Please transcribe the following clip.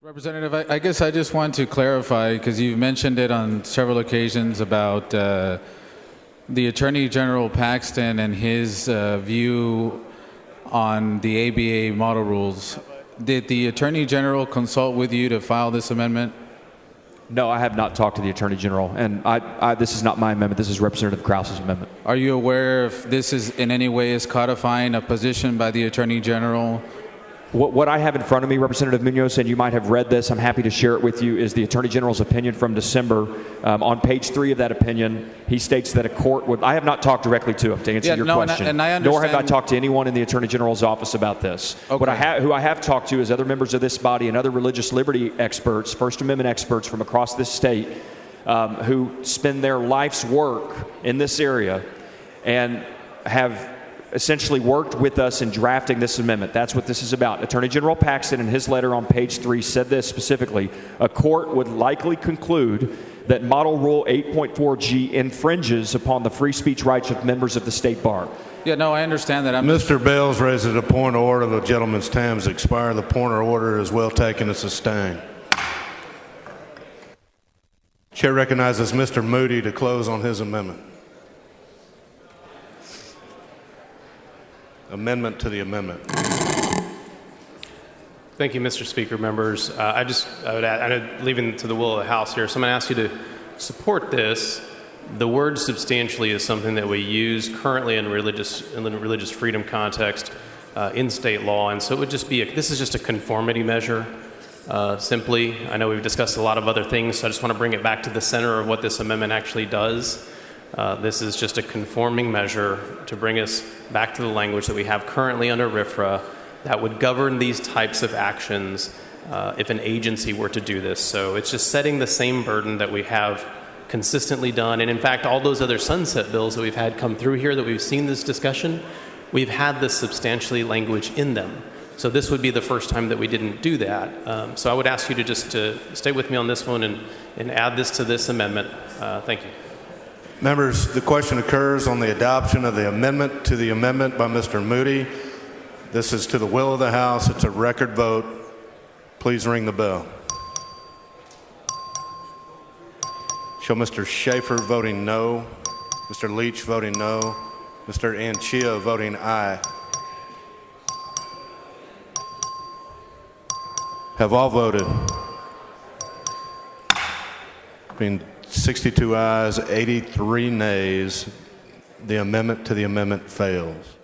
Representative, I guess I just want to clarify, because you've mentioned it on several occasions about the Attorney General Paxton and his view on the ABA model rules. Did the Attorney General consult with you to file this amendment? No, I have not talked to the Attorney General, and this is not my amendment. This is Representative Krause's amendment. Are you aware if this is in any way is codifying a position by the Attorney General? What I have in front of me, Representative Muñoz, and you might have read this, I'm happy to share it with you, is the Attorney General's opinion from December. On page 3 of that opinion, he states that a court would... I have not talked directly to him to answer your question. And I understand, nor have I talked to anyone in the Attorney General's office about this. Okay. Who I have talked to is other members of this body and other religious liberty experts, First Amendment experts from across this state, who spend their life's work in this area and have essentially worked with us in drafting this amendment. That's what this is about. Attorney General Paxton, in his letter on page 3, said this specifically: a court would likely conclude that Model Rule 8.4G infringes upon the free speech rights of members of the state bar. Yeah, no, I understand that. Mr. Bales raises a point of order. The gentleman's time has expired. The point of order is well taken and sustained. Chair recognizes Mr. Moody to close on his amendment. Amendment to the amendment. Thank you, Mr. Speaker, members. I would add, I know leaving to the will of the House here, so I'm going to ask you to support this. The word substantially is something that we use currently in the religious freedom context in state law, and so it would just be, this is just a conformity measure, simply. I know we've discussed a lot of other things, so I just want to bring it back to the center of what this amendment actually does. This is just a conforming measure to bring us back to the language that we have currently under RFRA that would govern these types of actions if an agency were to do this. So it's just setting the same burden that we have consistently done. And in fact, all those other sunset bills that we've had come through here that we've seen this discussion, we've had this substantially language in them. So this would be the first time that we didn't do that. So I would ask you to just stay with me on this one and add this to this amendment. Thank you. Members, the question occurs on the adoption of the amendment to the amendment by Mr. Moody. This is to the will of the House. It's a record vote. Please ring the bell. Show Mr. Schaefer voting no, Mr. Leach voting no, Mr. Anchia voting aye. Have all voted? Being 62 ayes, 83 nays, the amendment to the amendment fails.